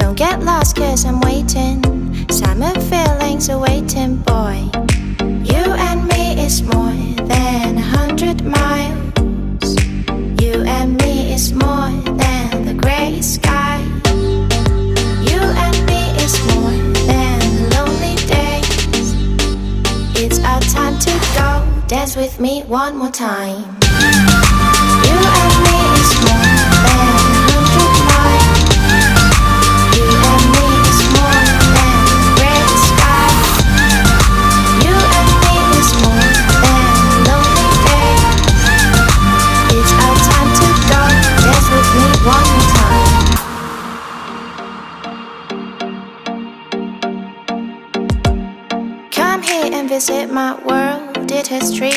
Don't get lost cause I'm waiting. Summer feelings are waiting, boy. You and me is more than 100 miles. You and me is more than the gray sky. You and me is more than lonely days. It's our time to go. Dance with me one more time. You and me is more than 100 miles. You and me is more than gray sky. You and me is more than lonely days. It's our time to go. Dance with me one more time. Come here and visit my world. Did history